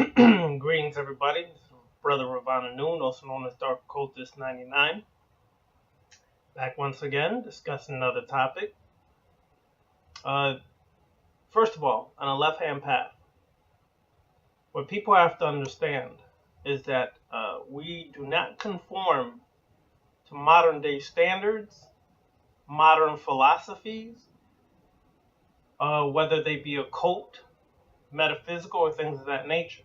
Greetings, everybody. This is Brother Ravana Noon, also known as Dark Occultist 99. Back once again, discussing another topic. First of all, on a left-hand path, what people have to understand is that we do not conform to modern-day standards, modern philosophies, whether they be occult, metaphysical, or things of that nature.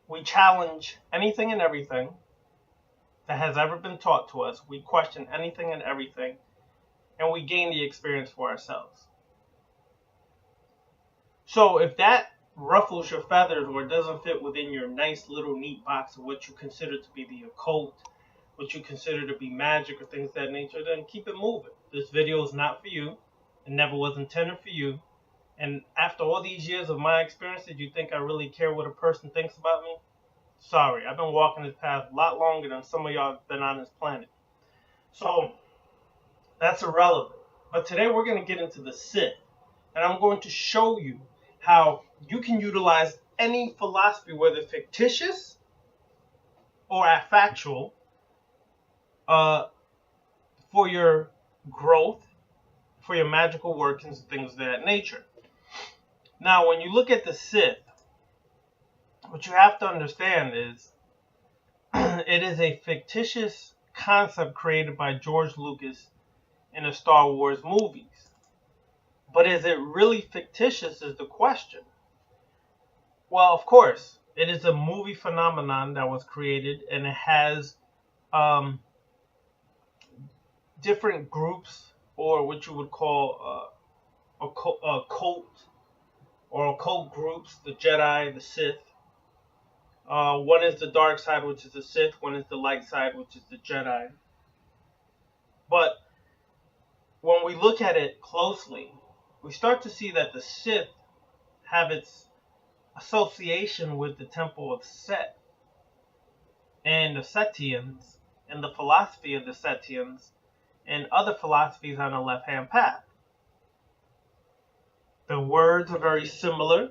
We challenge anything and everything that has ever been taught to us. We question anything and everything, and we gain the experience for ourselves. So if that ruffles your feathers or doesn't fit within your nice little neat box of what you consider to be the occult, what you consider to be magic or things of that nature, then keep it moving. This video is not for you. It never was intended for you. And after all these years of my experience, did you think I really care what a person thinks about me? Sorry, I've been walking this path a lot longer than some of y'all have been on this planet. So that's irrelevant. But today we're going to get into the Sith. And I'm going to show you how you can utilize any philosophy, whether fictitious or factual, for your growth, for your magical workings, and things of that nature. Now, when you look at the Sith, what you have to understand is it is a fictitious concept created by George Lucas in the Star Wars movies. But is it really fictitious is the question. Well, of course, it is a movie phenomenon that was created, and it has different groups, or what you would call a cult, or occult groups, the Jedi, the Sith. One is the dark side, which is the Sith. One is the light side, which is the Jedi. But when we look at it closely, we start to see that the Sith have its association with the Temple of Set and the Setians and the philosophy of the Setians and other philosophies on the left-hand path. The words are very similar.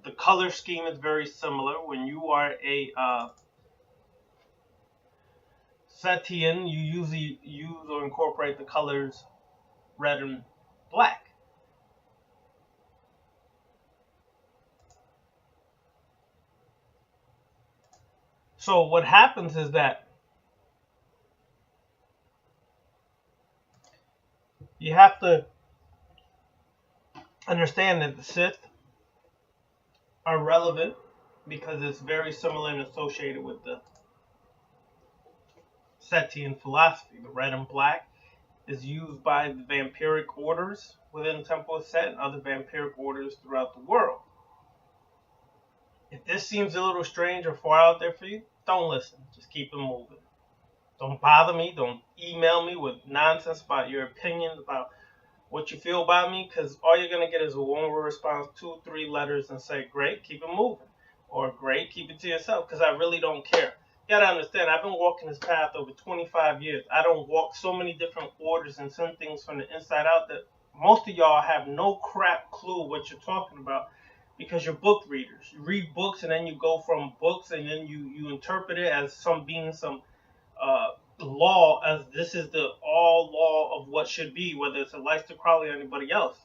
The color scheme is very similar. When you are a Setian, you usually use or incorporate the colors red and black. So what happens is that you have to understand that the Sith are relevant because it's very similar and associated with the Setian philosophy. The red and black is used by the vampiric orders within the Temple of Set and other vampiric orders throughout the world. If this seems a little strange or far out there for you, don't listen. Just keep it moving. Don't bother me. Don't email me with nonsense about your opinions, about what you feel about me, because all you're going to get is a one-word response, 2, 3 letters, and say, great, keep it moving. Or great, keep it to yourself, because I really don't care. You got to understand, I've been walking this path over 25 years. I don't walk so many different orders and some things from the inside out that most of y'all have no crap clue what you're talking about, because you're book readers. You read books and then you go from books and then you interpret it as some being some law, as this is the all law of what should be, whether it's Aleister Crowley or anybody else.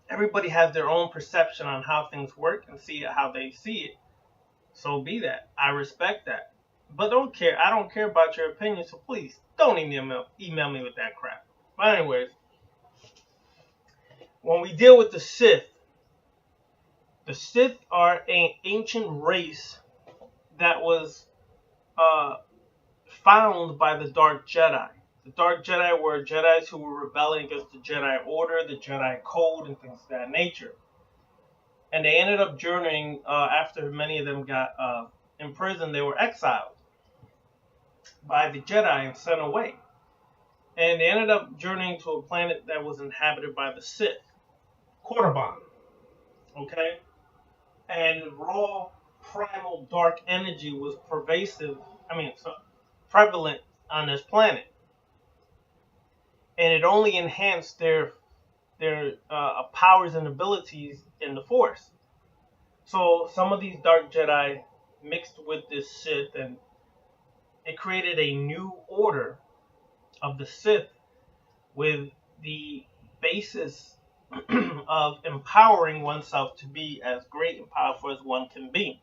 Everybody has their own perception on how things work and see it how they see it. So be that. I respect that. But don't care. I don't care about your opinion, so please don't email me with that crap. But anyways, when we deal with the Sith are an ancient race that was found by the Dark Jedi. The Dark Jedi were Jedis who were rebelling against the Jedi Order, the Jedi Code, and things of that nature. And they ended up journeying, after many of them got imprisoned, they were exiled by the Jedi and sent away. And they ended up journeying to a planet that was inhabited by the Sith. Korriban. Okay? And raw, primal, dark energy was prevalent on this planet. And it only enhanced their powers and abilities in the Force. So some of these dark Jedi mixed with this Sith, and it created a new order of the Sith with the basis of empowering oneself to be as great and powerful as one can be.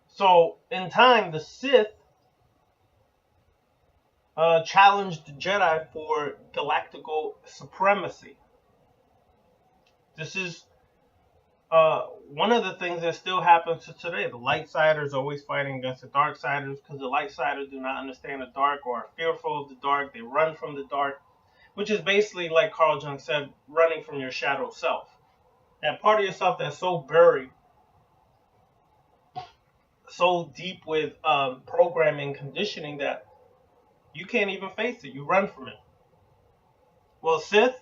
So in time, the Sith challenged the Jedi for galactical supremacy. This is one of the things that still happens to today. The Lightsiders always fighting against the Darksiders because the Lightsiders do not understand the dark or are fearful of the dark. They run from the dark, which is basically, like Carl Jung said, running from your shadow self. That part of yourself that's so buried, so deep with programming, conditioning that you can't even face it. You run from it. Well, Sith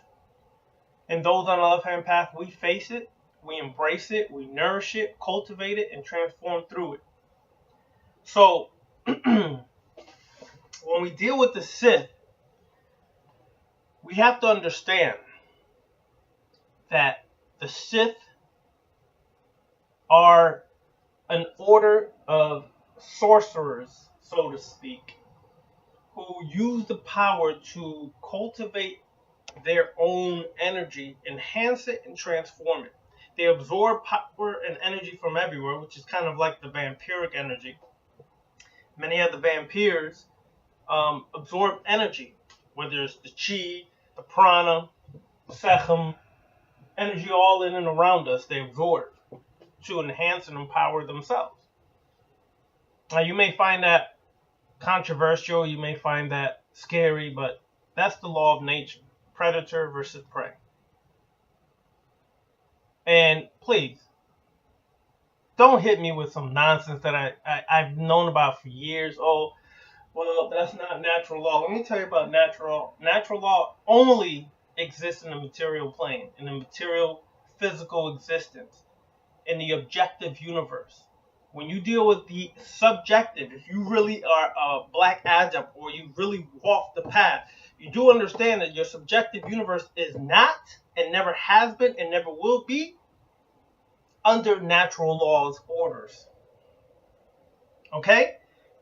and those on the left-hand path, we face it, we embrace it, we nourish it, cultivate it, and transform through it. So, when we deal with the Sith, we have to understand that the Sith are an order of sorcerers, so to speak, who use the power to cultivate their own energy, enhance it, and transform it. They absorb power and energy from everywhere, which is kind of like the vampiric energy. Many of the vampires absorb energy, whether it's the chi, the prana, sechem, energy all in and around us, they absorb to enhance and empower themselves. Now, you may find that controversial, you may find that scary, but that's the law of nature. Predator versus prey. And please, don't hit me with some nonsense that I've known about for years. Oh, well, that's not natural law. Let me tell you about natural law. Natural law only exists in the material plane, in the material physical existence, in the objective universe. When you deal with the subjective, if you really are a black adept or you really walk the path, you do understand that your subjective universe is not and never has been and never will be under natural laws orders. Okay?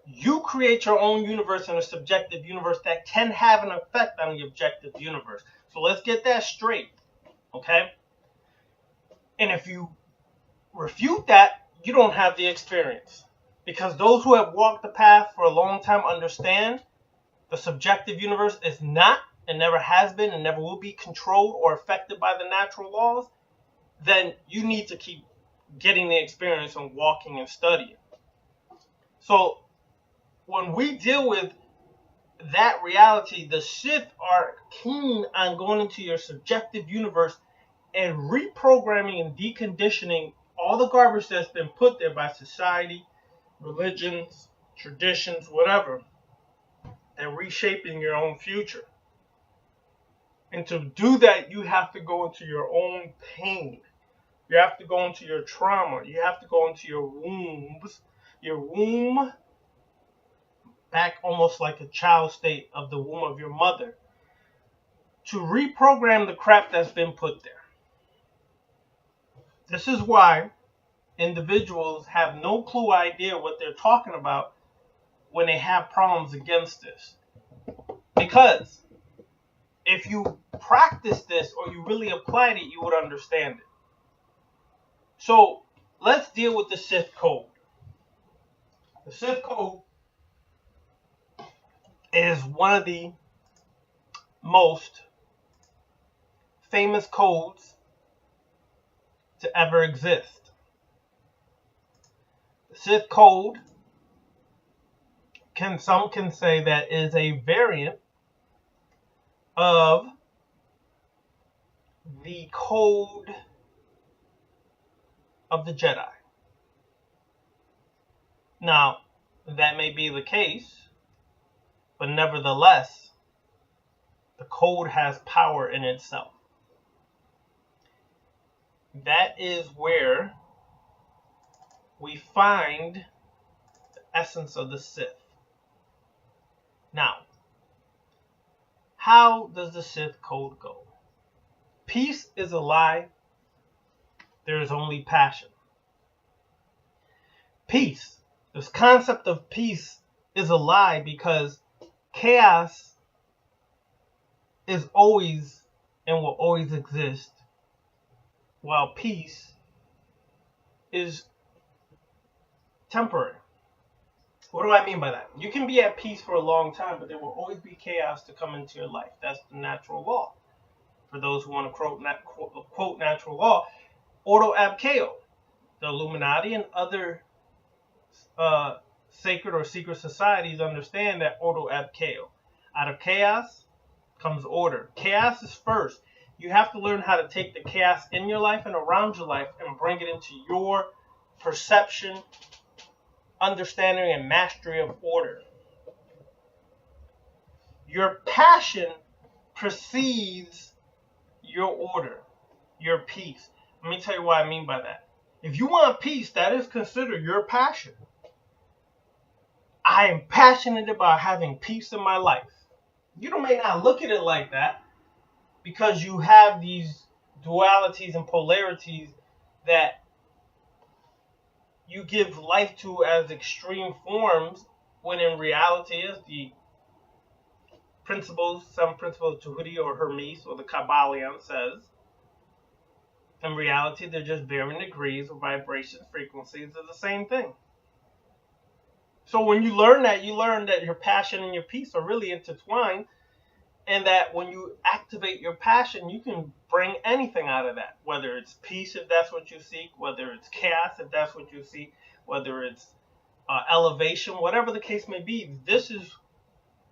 You create your own universe in a subjective universe that can have an effect on the objective universe. So let's get that straight. Okay? And if you refute that, you don't have the experience. Because those who have walked the path for a long time understand the subjective universe is not and never has been and never will be controlled or affected by the natural laws, then you need to keep getting the experience and walking and studying. So when we deal with that reality, the Sith are keen on going into your subjective universe and reprogramming and deconditioning all the garbage that's been put there by society, religions, traditions, whatever, and reshaping your own future. And to do that, you have to go into your own pain. You have to go into your trauma. You have to go into your wombs. Your womb, back almost like a child state of the womb of your mother, to reprogram the crap that's been put there. This is why individuals have no clue idea what they're talking about when they have problems against this. Because if you practice this or you really applied it, you would understand it. So let's deal with the Sith Code. The Sith Code is one of the most famous codes to ever exist. The Sith Code, some can say that is a variant of the code of the Jedi. Now, that may be the case, but nevertheless, the code has power in itself. That is where we find the essence of the Sith. Now, how does the Sith Code go? Peace is a lie. there is only passion. Peace. This concept of peace is a lie, because chaos is always and will always exist, while peace is temporary. What do I mean by that? You can be at peace for a long time, but there will always be chaos to come into your life. That's the natural law. For those who want to quote natural law, Ordo ab Chao. The Illuminati and other sacred or secret societies understand that Ordo ab Chao. Out of chaos comes order. Chaos is first. You have to learn how to take the chaos in your life and around your life and bring it into your perception, understanding, and mastery of order. Your passion precedes your order, your peace. Let me tell you what I mean by that. If you want peace, that is considered your passion. I am passionate about having peace in my life. You may not look at it like that, because you have these dualities and polarities that you give life to as extreme forms, when in reality is the principles, some principles of Tahuti or Hermes or the Kabbalion says, in reality they're just varying degrees or vibrations, frequencies of the same thing. So when you learn that your passion and your peace are really intertwined, and that when you activate your passion, you can bring anything out of that. Whether it's peace, if that's what you seek, whether it's chaos, if that's what you seek, whether it's elevation, whatever the case may be. This is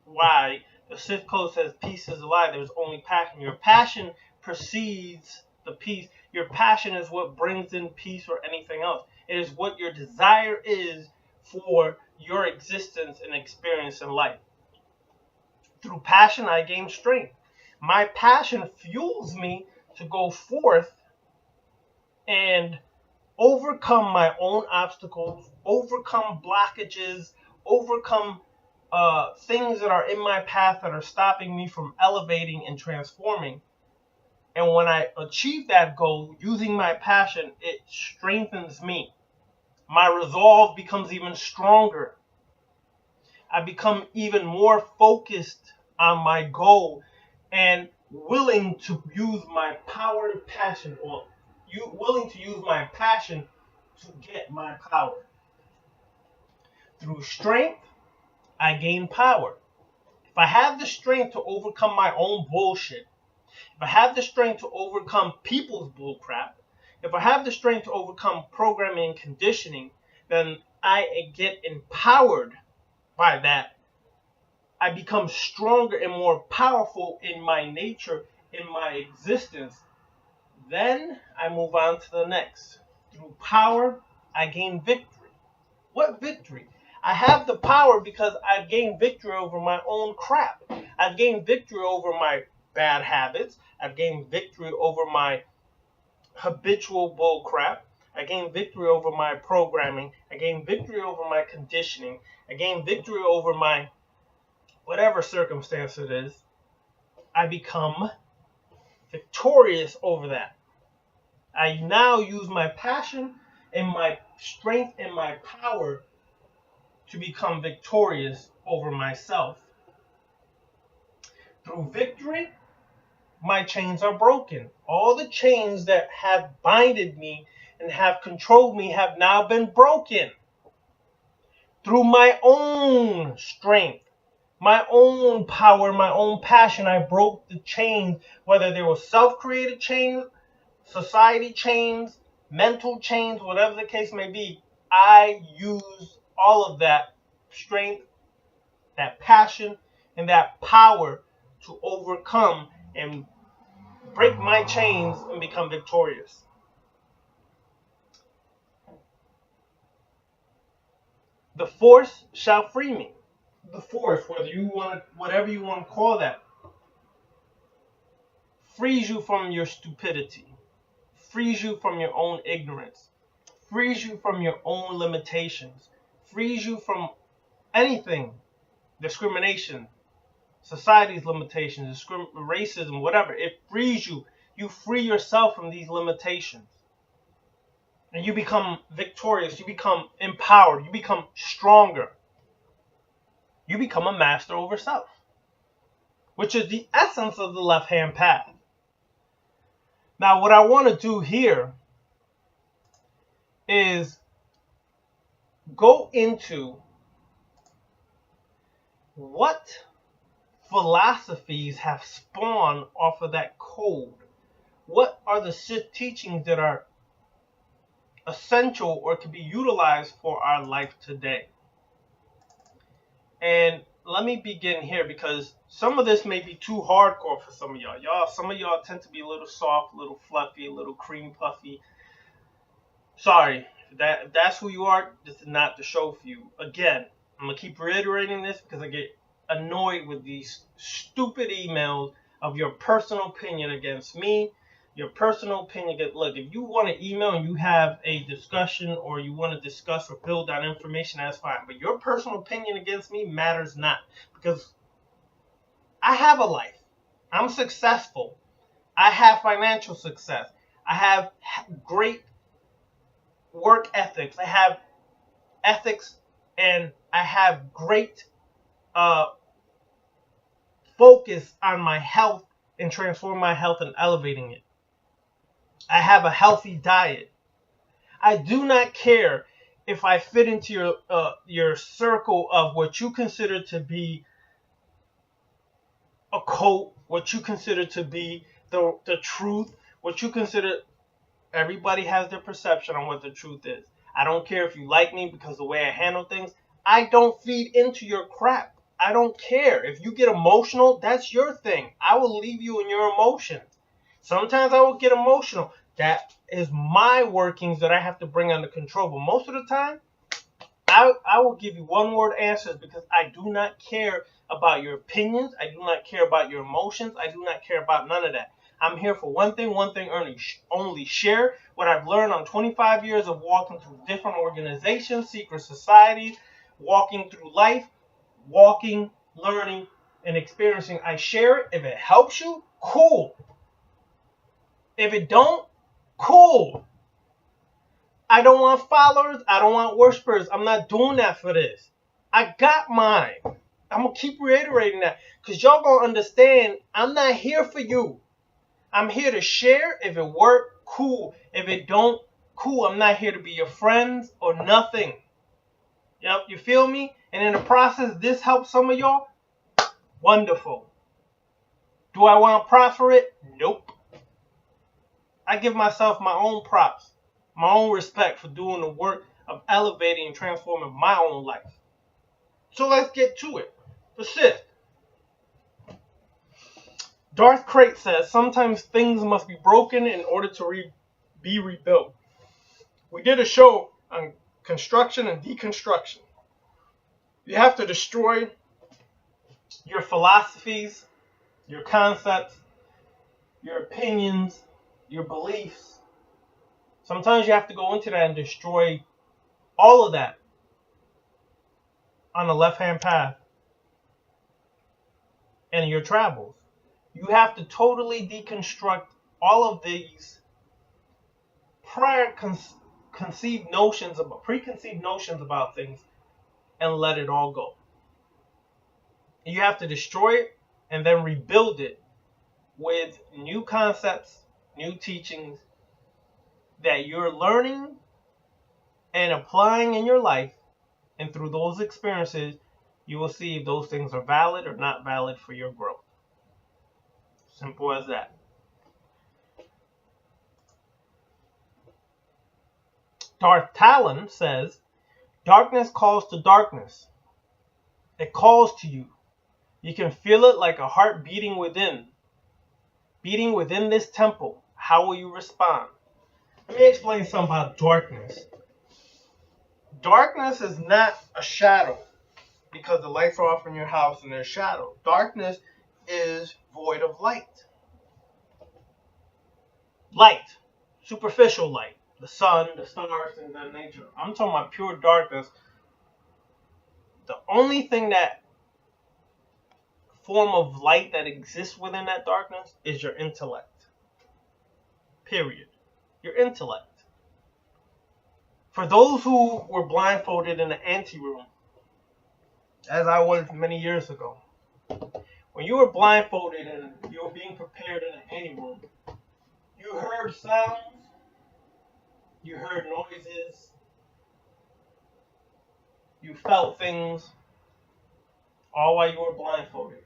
why the Sith Code says peace is a lie. There's only passion. Your passion precedes the peace. Your passion is what brings in peace or anything else. It is what your desire is for your existence and experience in life. Through passion, I gain strength. My passion fuels me to go forth and overcome my own obstacles, overcome blockages, overcome things that are in my path that are stopping me from elevating and transforming. And when I achieve that goal using my passion, it strengthens me. My resolve becomes even stronger. I become even more focused on my goal and willing to use my power and passion, or willing to use my passion to get my power. Through strength, I gain power. If I have the strength to overcome my own bullshit, if I have the strength to overcome people's bullcrap, if I have the strength to overcome programming and conditioning, then I get empowered by that. I become stronger and more powerful in my nature, in my existence. Then I move on to the next. Through power, I gain victory. What victory? I have the power because I've gained victory over my own crap. I've gained victory over my bad habits. I've gained victory over my habitual bull crap. I gained victory over my programming. I gained victory over my conditioning. I gained victory over my whatever circumstance it is. I become victorious over that. I now use my passion and my strength and my power to become victorious over myself. Through victory, my chains are broken. All the chains that have binded me and have controlled me have now been broken. Through my own strength, my own power, my own passion, I broke the chains, whether they were self-created chains, society chains, mental chains, whatever the case may be. I use all of that strength, that passion, and that power to overcome and break my chains and become victorious. The Force shall free me. The Force, whatever you want to call that, frees you from your stupidity, frees you from your own ignorance, frees you from your own limitations, frees you from anything, discrimination, society's limitations, racism, whatever. It frees you. You free yourself from these limitations. and you become victorious, you become empowered, you become stronger. You become a master over self, which is the essence of the left-hand path. Now, what I want to do here is go into what philosophies have spawned off of that code. What are the Sith teachings that are essential or can be utilized for our life today? And let me begin here, because some of this may be too hardcore for some of y'all. Some of y'all tend to be a little soft, a little fluffy, a little cream puffy. Sorry, if that's who you are, this is not the show for you. Again, I'm going to keep reiterating this because I get annoyed with these stupid emails of your personal opinion against me. Your personal opinion. Look, if you want to email and you have a discussion or you want to discuss or build on information, that's fine. But your personal opinion against me matters not, because I have a life. I'm successful. I have financial success. I have great work ethics. I have ethics, and I have great focus on my health and transforming my health and elevating it. I have a healthy diet. I do not care if I fit into your circle of what you consider to be a cult, what you consider to be the truth, what you consider. Everybody has their perception on what the truth is. I don't care if you like me because of the way I handle things. I don't feed into your crap. I don't care. If you get emotional, that's your thing. I will leave you in your emotions. Sometimes I will get emotional. That is my workings that I have to bring under control. But most of the time, I will give you one-word answers, because I do not care about your opinions. I do not care about your emotions. I do not care about none of that. I'm here for one thing only. Share what I've learned on 25 years of walking through different organizations, secret societies, walking through life, walking, learning, and experiencing. I share it. If it helps you, cool. If it don't, cool. I don't want followers. I don't want worshipers. I'm not doing that for this. I got mine. I'm going to keep reiterating that, because y'all going to understand I'm not here for you. I'm here to share. If it work, cool. If it don't, cool. I'm not here to be your friends or nothing. Yep, you feel me? And in the process, this helps some of y'all. Wonderful. Do I want props for it? Nope. I give myself my own props, my own respect for doing the work of elevating and transforming my own life. So let's get to it. The Sith. Darth Crate says sometimes things must be broken in order to be rebuilt. We did a show on construction and deconstruction. You have to destroy your philosophies, your concepts, your opinions, your beliefs. Sometimes you have to go into that and destroy all of that on the left-hand path and your travels. You have to totally deconstruct all of these preconceived notions about things and let it all go. You have to destroy it and then rebuild it with new concepts, new teachings that you're learning and applying in your life. And through those experiences, you will see if those things are valid or not valid for your growth. Simple as that. Darth Talon says, darkness calls to darkness. It calls to you. You can feel it like a heart beating within this temple. How will you respond? Let me explain something about darkness. Darkness is not a shadow because the lights are off in your house and there's shadow. Darkness is void of light. Light, superficial light, the sun, the stars, and that nature. I'm talking about pure darkness. The only thing that form of light that exists within that darkness is your intellect. Period. Your intellect. For those who were blindfolded in the anteroom, as I was many years ago, when you were blindfolded and you were being prepared in the anteroom, you heard sounds, you heard noises, you felt things, all while you were blindfolded.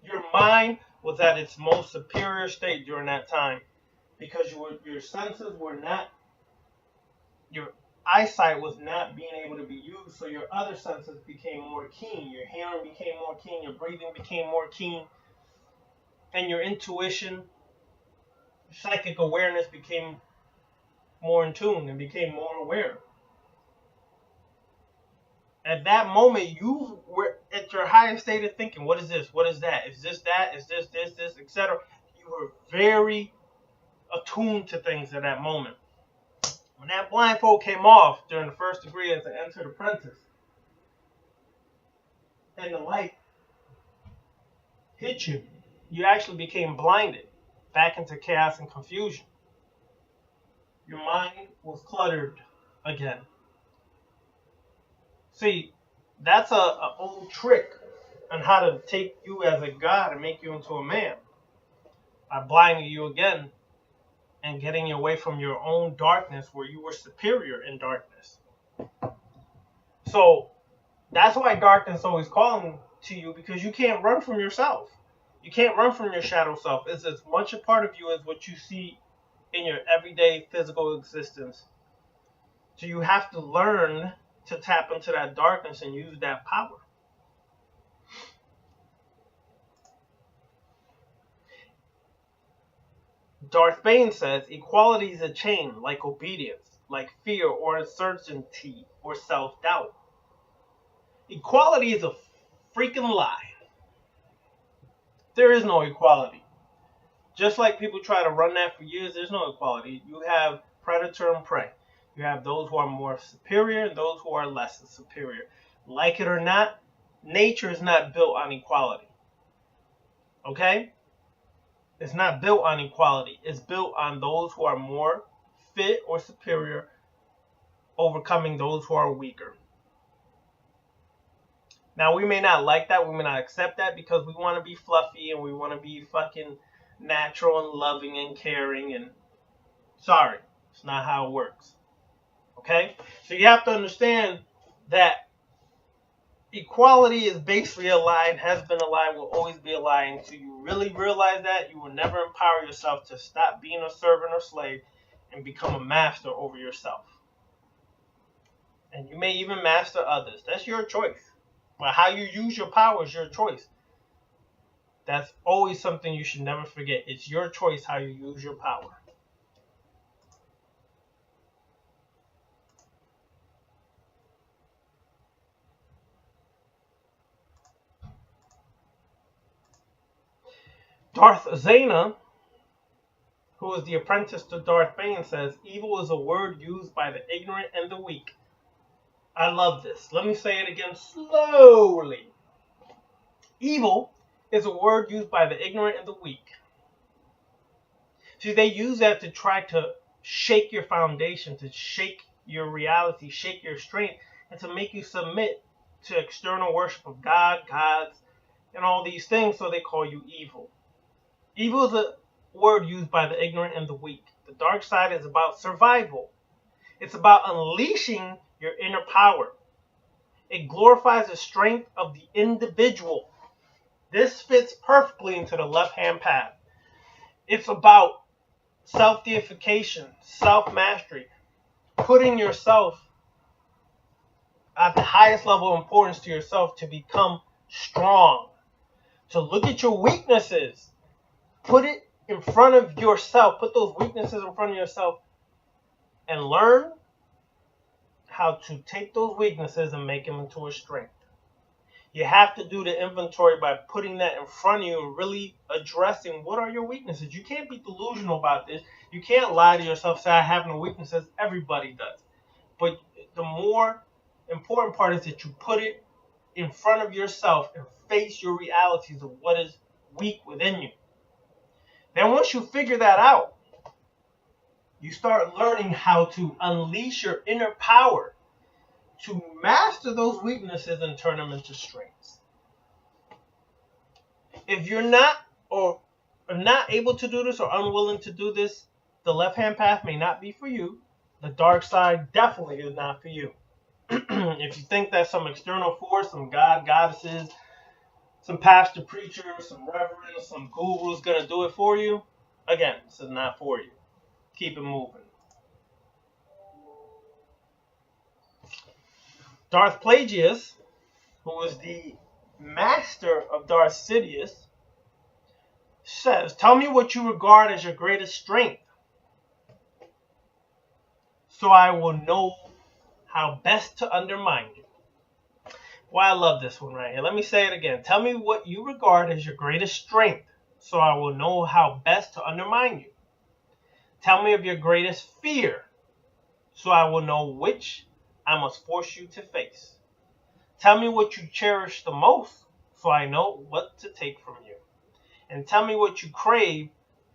Your mind was at its most superior state during that time because your senses were not, your eyesight was not being able to be used, so your other senses became more keen. Your hearing became more keen, your breathing became more keen, and your intuition, psychic awareness became more in tune and became more aware. At that moment, you were at your highest state of thinking. What is this? What is that? Is this that? Is this, etc.? You were very attuned to things at that moment. When that blindfold came off during the first degree as an entered apprentice, and the light hit you, you actually became blinded back into chaos and confusion. Your mind was cluttered again. See, that's a old trick on how to take you as a god and make you into a man. By blinding you again and getting you away from your own darkness where you were superior in darkness. So that's why darkness is always calling to you, because you can't run from yourself. You can't run from your shadow self. It's as much a part of you as what you see in your everyday physical existence. So you have to learn to tap into that darkness and use that power. Darth Bane says, equality is a chain, like obedience, like fear or uncertainty or self-doubt. Equality is a freaking lie. There is no equality. Just like people try to run that for years, there's no equality. You have predator and prey. You have those who are more superior and those who are less superior. Like it or not, nature is not built on equality. Okay? It's not built on equality. It's built on those who are more fit or superior overcoming those who are weaker. Now, we may not like that. We may not accept that because we want to be fluffy and we want to be fucking natural and loving and caring. And sorry, it's not how it works. Okay? So you have to understand that equality is basically a lie and has been a lie, will always be a lie. Until you really realize that, you will never empower yourself to stop being a servant or slave and become a master over yourself. And you may even master others. That's your choice. But how you use your power is your choice. That's always something you should never forget. It's your choice how you use your power. Darth Zana, who is the apprentice to Darth Bane, says, evil is a word used by the ignorant and the weak. I love this. Let me say it again slowly. Evil is a word used by the ignorant and the weak. See, they use that to try to shake your foundation, to shake your reality, shake your strength, and to make you submit to external worship of God, gods, and all these things, so they call you evil. Evil is a word used by the ignorant and the weak. The dark side is about survival. It's about unleashing your inner power. It glorifies the strength of the individual. This fits perfectly into the left-hand path. It's about self-deification, self-mastery, putting yourself at the highest level of importance to yourself to become strong. To look at your weaknesses, put it in front of yourself, put those weaknesses in front of yourself, and learn how to take those weaknesses and make them into a strength. You have to do the inventory by putting that in front of you and really addressing what are your weaknesses. You can't be delusional about this. You can't lie to yourself, say I have no weaknesses. Everybody does. But the more important part is that you put it in front of yourself and face your realities of what is weak within you. Then once you figure that out, You start learning how to unleash your inner power to master those weaknesses and turn them into strengths. If you're not or are not able to do this or unwilling to do this, the left-hand path may not be for you. The dark side definitely is not for you. If you think that some external force, some god, goddesses, some pastor, preacher, some reverend, some guru is going to do it for you, again, this is not for you. Keep it moving. Darth Plagueis, who was the master of Darth Sidious, says, tell me what you regard as your greatest strength, so I will know how best to undermine you. Well, I love this one right here. Let me say it again. Tell me what you regard as your greatest strength, so I will know how best to undermine you. Tell me of your greatest fear, so I will know which I must force you to face. Tell me what you cherish the most, so I know what to take from you. And tell me what you crave,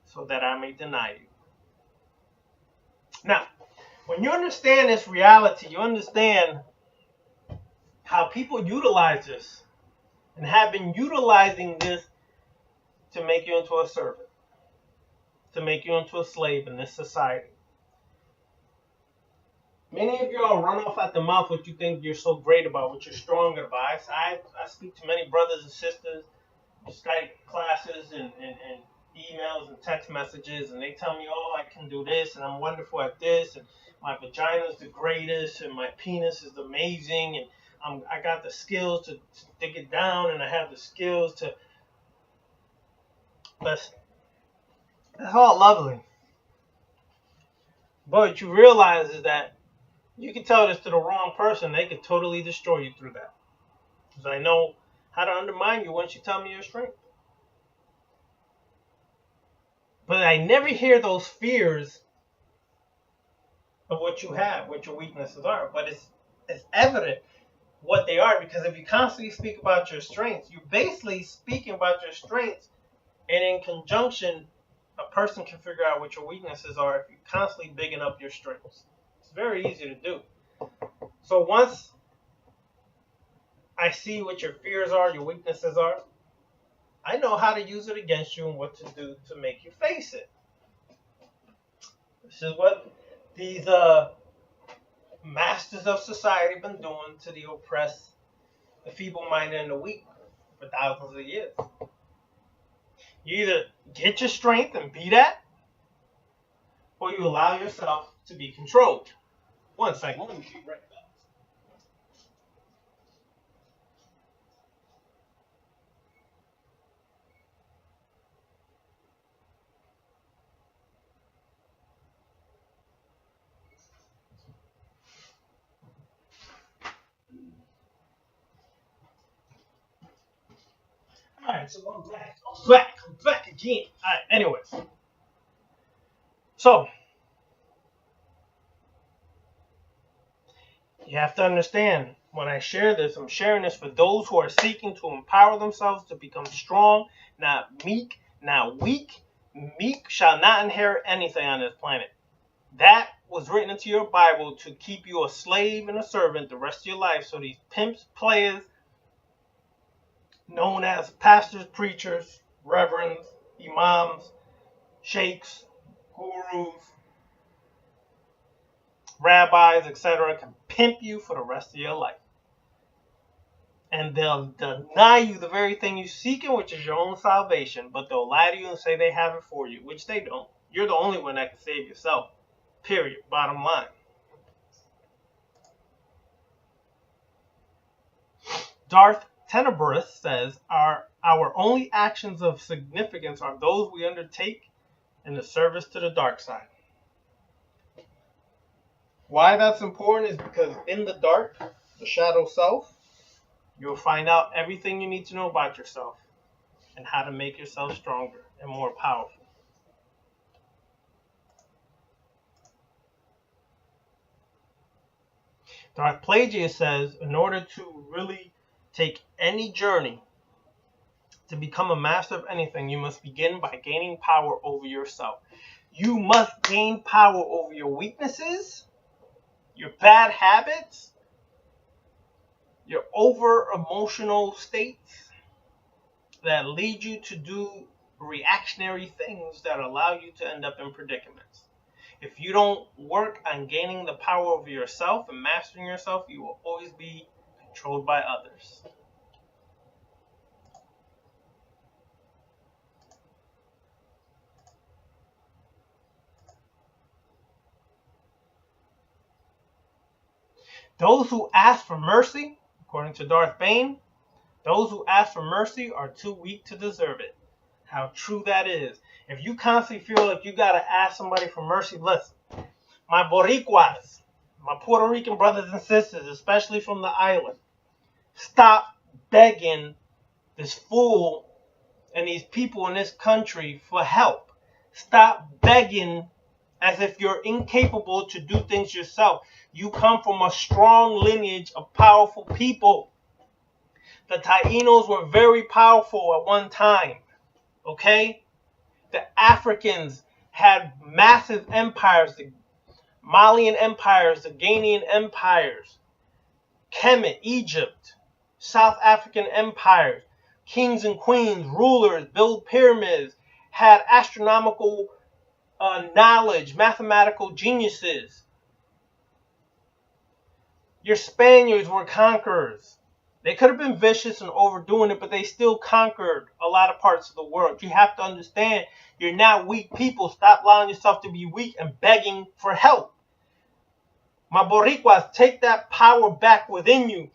so that I may deny you. Now, when you understand this reality, you understand how people utilize this and have been utilizing this to make you into a servant, to make you into a slave in this society. Many of y'all run off at the mouth what you think you're so great about, what you're strong about. I speak to many brothers and sisters, Skype classes and emails and text messages, and they tell me, oh, I can do this, and I'm wonderful at this, and my vagina is the greatest, and my penis is amazing, and I got the skills to dig it down, and I have the skills to... Listen, that's all lovely. But what you realize is that you can tell this to the wrong person, they could totally destroy you through that. Because I know how to undermine you once you tell me your strength. But I never hear those fears of what you have, what your weaknesses are. But it's evident what they are, because if you constantly speak about your strengths, you're basically speaking about your strengths, and in conjunction, a person can figure out what your weaknesses are if you're constantly bigging up your strengths. It's very easy to do. So once I see what your fears are, your weaknesses are, I know how to use it against you and what to do to make you face it. This is what these masters of society have been doing to the oppressed, the feeble-minded, and the weak for thousands of years. You either get your strength and be that, or you allow yourself to be controlled. One second, let me be right back. Alright, so I'm back again. Alright, anyways. So, you have to understand, when I share this, I'm sharing this for those who are seeking to empower themselves to become strong, not meek, not weak. Meek shall not inherit anything on this planet. That was written into your Bible to keep you a slave and a servant the rest of your life. So these pimps, players, known as pastors, preachers, reverends, imams, sheikhs, gurus, rabbis, etc., can pimp you for the rest of your life. And they'll deny you the very thing you're seeking, which is your own salvation. But they'll lie to you and say they have it for you, which they don't. You're the only one that can save yourself. Period. Bottom line. Darth Tenebrous says, our only actions of significance are those we undertake in the service to the dark side. Why that's important is because in the dark, the shadow self, you'll find out everything you need to know about yourself and how to make yourself stronger and more powerful. Darth Plagueis says, in order to really take any journey to become a master of anything, you must begin by gaining power over yourself. You must gain power over your weaknesses, your bad habits, your over-emotional states that lead you to do reactionary things that allow you to end up in predicaments. If you don't work on gaining the power over yourself and mastering yourself, you will always be controlled by others. Those who ask for mercy, according to Darth Bane, those who ask for mercy are too weak to deserve it. How true that is. If you constantly feel like you got to ask somebody for mercy, listen. My Boricuas, my Puerto Rican brothers and sisters, especially from the island, stop begging this fool and these people in this country for help. Stop begging as if you're incapable to do things yourself. You come from a strong lineage of powerful people. The Taínos were very powerful at one time, okay? The Africans had massive empires, the Malian empires, the Ghanaian empires, Kemet, Egypt, South African empires, kings and queens, rulers, built pyramids, had astronomical knowledge, mathematical geniuses. Your Spaniards were conquerors. They could have been vicious and overdoing it, but they still conquered a lot of parts of the world. You have to understand, you're not weak people. Stop allowing yourself to be weak and begging for help. My Boricuas, take that power back within you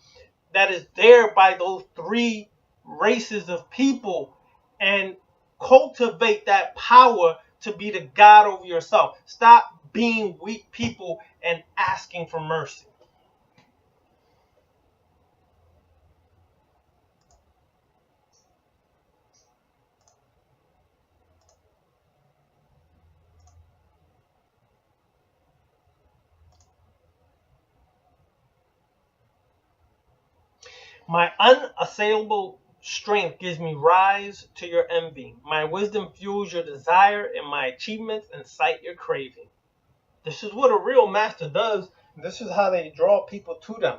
that is there by those three races of people and cultivate that power to be the God over yourself. Stop being weak people and asking for mercy. My unassailable strength gives me rise to your envy. My wisdom fuels your desire, and my achievements incite your craving. This is what a real master does. This is how they draw people to them.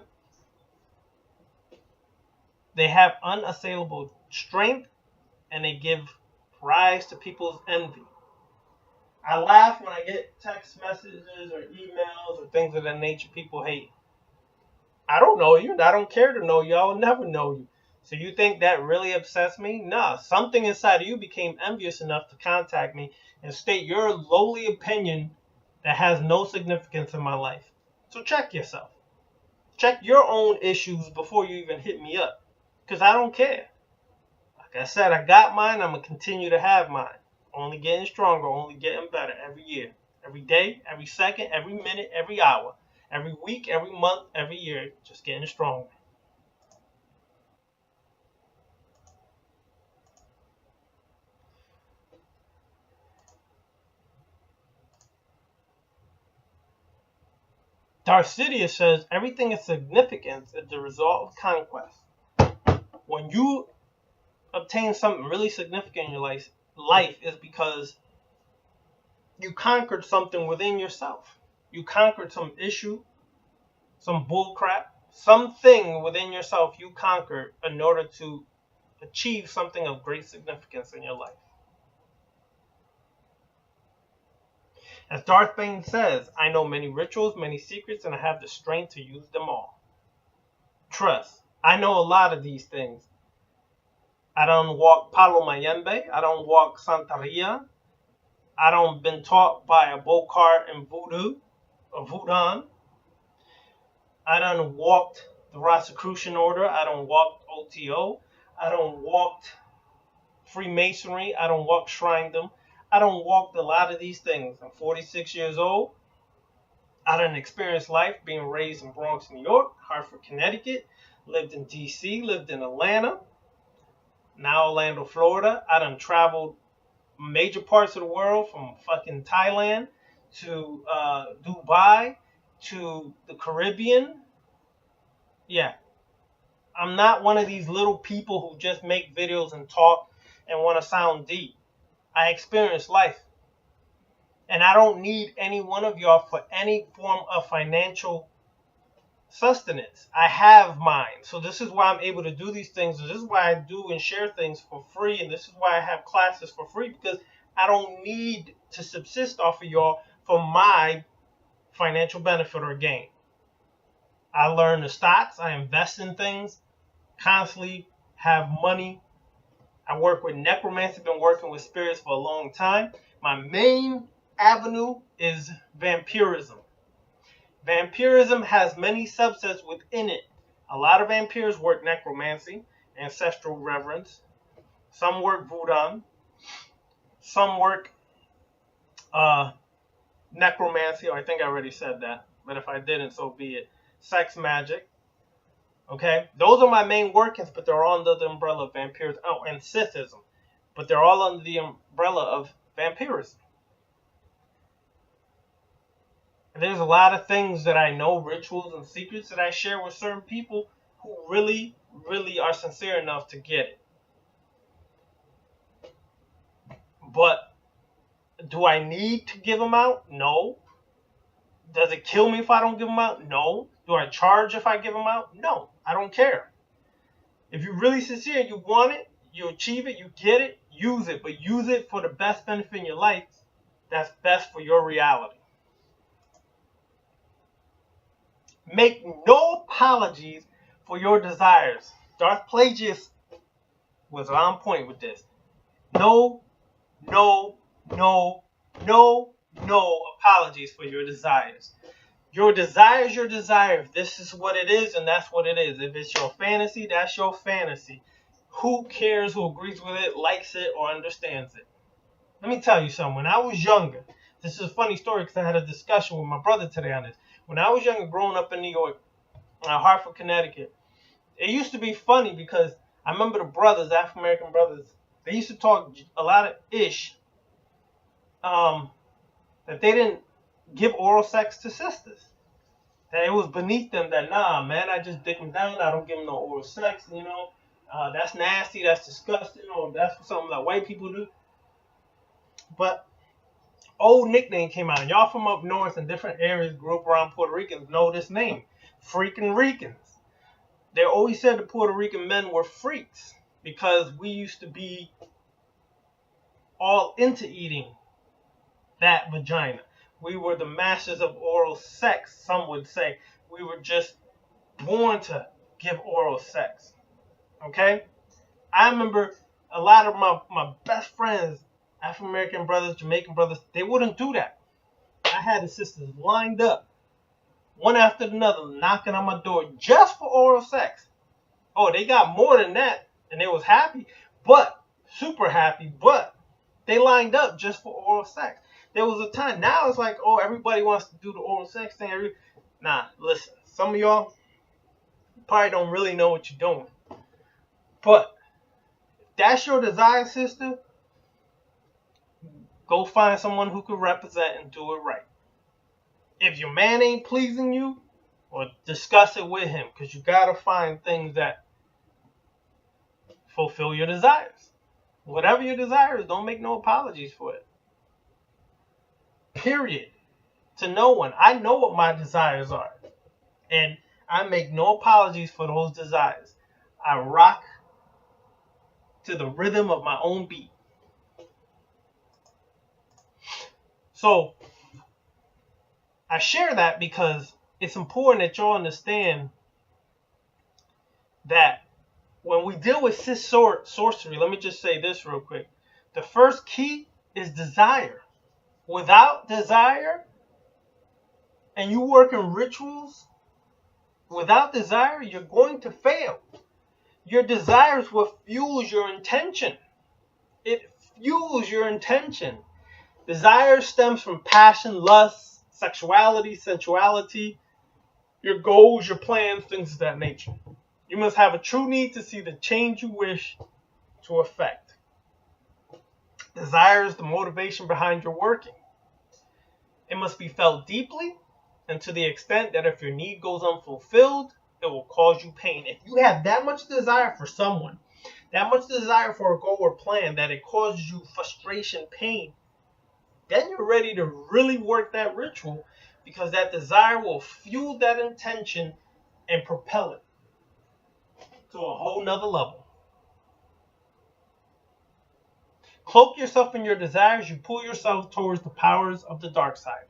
They have unassailable strength, and they give rise to people's envy. I laugh when I get text messages or emails or things of that nature people hate. I don't know you, and I don't care to know you. I will never know you. So you think that really upsets me? Nah, something inside of you became envious enough to contact me and state your lowly opinion that has no significance in my life. So check yourself. Check your own issues before you even hit me up. Because I don't care. Like I said, I got mine. I'm going to continue to have mine. Only getting stronger, only getting better every year. Every day, every second, every minute, every hour. Every week, every month, every year, just getting stronger. Darth Sidious says everything is significance is the result of conquest. When you obtain something really significant in your life is because you conquered something within yourself. You conquered some issue, some bullcrap, something within yourself you conquered in order to achieve something of great significance in your life. As Darth Bane says, I know many rituals, many secrets, and I have the strength to use them all. Trust. I know a lot of these things. I don't walk Palo Mayembe. I don't walk Santeria. I don't been taught by a Bokar in Voodoo or Voodoo. I done walked the Rosicrucian Order. I don't walk OTO. I don't walk Freemasonry. I don't walk Shrindom. I don't walk a lot of these things. I'm 46 years old. I done experienced life being raised in Bronx, New York, Hartford, Connecticut, lived in DC, lived in Atlanta, now Orlando, Florida. I done traveled major parts of the world from fucking Thailand to Dubai to the Caribbean. Yeah. I'm not one of these little people who just make videos and talk and want to sound deep. I experienced life. And I don't need any one of y'all for any form of financial sustenance. I have mine. So this is why I'm able to do these things. And this is why I do and share things for free. And this is why I have classes for free, because I don't need to subsist off of y'all for my financial benefit or gain. I learn the stocks. I invest in things. Constantly have money. I work with necromancy. Been working with spirits for a long time. My main avenue is vampirism. Vampirism has many subsets within it. A lot of vampires work necromancy, ancestral reverence. Some work voodoo. Some work necromancy. I think I already said that. But if I didn't, so be it. Sex magic. Okay? Those are my main workings, but they're all under the umbrella of vampirism. Oh, and Sithism. But they're all under the umbrella of vampirism. There's a lot of things that I know, rituals and secrets that I share with certain people who really, really are sincere enough to get it. But do I need to give them out? No. Does it kill me if I don't give them out? No. Do I charge if I give them out? No. I don't care. If you're really sincere and you want it, you achieve it, you get it, use it. But use it for the best benefit in your life that's best for your reality. Make no apologies for your desires. Darth Plagueis was on point with this. No apologies for your desires. Your desire is your desire. If this is what it is, and that's what it is. If it's your fantasy, that's your fantasy. Who cares who agrees with it, likes it, or understands it? Let me tell you something. When I was younger, this is a funny story because I had a discussion with my brother today on this. When I was younger, growing up in New York, Hartford, Connecticut, it used to be funny because I remember the brothers, African American brothers, they used to talk a lot of ish that they didn't give oral sex to sisters. That it was beneath them that, nah, man, I just dick them down. I don't give them no oral sex, you know. That's nasty. That's disgusting. Or that's something that white people do. But old nickname came out. Y'all from up north in different areas, grew up around Puerto Ricans, know this name. Freaking Ricans. They always said the Puerto Rican men were freaks because we used to be all into eating that vagina. We were the masters of oral sex, some would say. We were just born to give oral sex. Okay? I remember a lot of my best friends, African American brothers, Jamaican brothers, they wouldn't do that. I had the sisters lined up, one after another, knocking on my door just for oral sex. Oh, they got more than that, and they was happy, but super happy, but they lined up just for oral sex. There was a time, now it's like, oh, everybody wants to do the oral sex thing. Nah, listen, some of y'all probably don't really know what you're doing. But if that's your desire, sister, go find someone who can represent and do it right. If your man ain't pleasing you, or discuss it with him, because you got to find things that fulfill your desires. Whatever your desire is, don't make no apologies for it. Period. To no one. I know what my desires are. And I make no apologies for those desires. I rock to the rhythm of my own beat. So, I share that because it's important that y'all understand that when we deal with Sith Sorcery, let me just say this real quick. The first key is desire. Without desire, and you work in rituals, without desire, you're going to fail. Your desire is what fuels your intention. It fuels your intention. Desire stems from passion, lust, sexuality, sensuality, your goals, your plans, things of that nature. You must have a true need to see the change you wish to effect. Desire is the motivation behind your working. It must be felt deeply and to the extent that if your need goes unfulfilled, it will cause you pain. If you have that much desire for someone, that much desire for a goal or plan that it causes you frustration, pain, then you're ready to really work that ritual, because that desire will fuel that intention and propel it to a whole nother level. Cloak yourself in your desires, you pull yourself towards the powers of the dark side.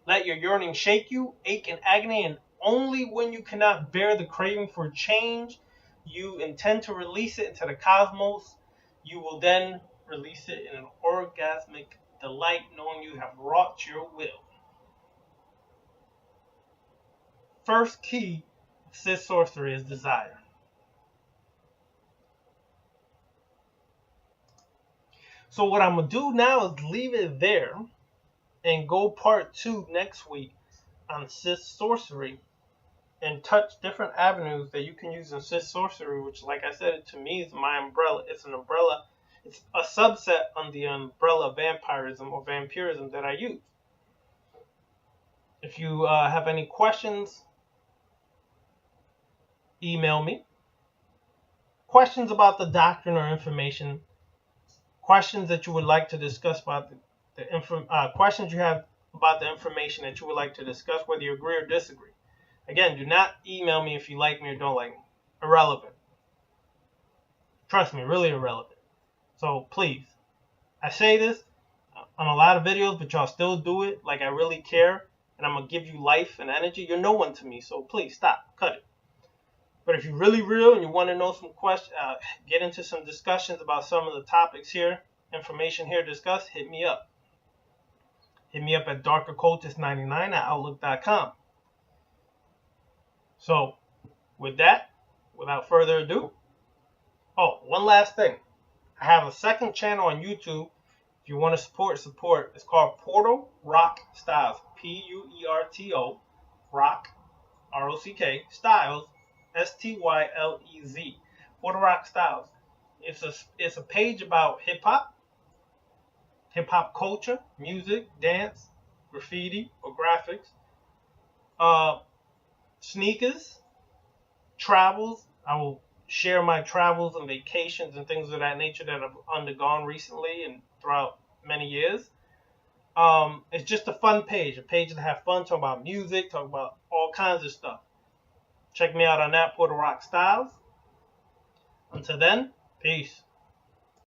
Let your yearning shake you, ache and agony, and only when you cannot bear the craving for change, you intend to release it into the cosmos. You will then release it in an orgasmic delight, knowing you have wrought your will. First key of Sith Sorcery is desire. So what I'm going to do now is leave it there and go part 2 next week on Sith Sorcery and touch different avenues that you can use in Sith Sorcery, which, like I said, to me is my umbrella. It's an umbrella. It's a subset on the umbrella of vampirism or vampirism that I use. If you have any questions, email me. Questions about the doctrine or information, questions that you would like to discuss about questions you have about the information that you would like to discuss, whether you agree or disagree. Again, do not email me if you like me or don't like me. Irrelevant. Trust me, really irrelevant. So please, I say this on a lot of videos, but y'all still do it like I really care, and I'm going to give you life and energy. You're no one to me, so please stop, cut it. But if you're really real and you want to know some questions, get into some discussions about some of the topics here, information here discussed, hit me up. Hit me up at darkoccultist99@outlook.com. So, with that, without further ado, one last thing. I have a second channel on YouTube. If you want to support. It's called Portal Rock Styles. Puerto Rock, R-O-C-K, Styles, S-T-Y-L-E-Z. Portal Rock Styles. It's a page about hip-hop culture, music, dance, graffiti or graphics, sneakers, travels. I will share my travels and vacations and things of that nature that I've undergone recently and throughout many years. It's just a fun page, to have fun, talk about music, talk about all kinds of stuff. Check me out on that, Portal Rock Styles. Until then, peace.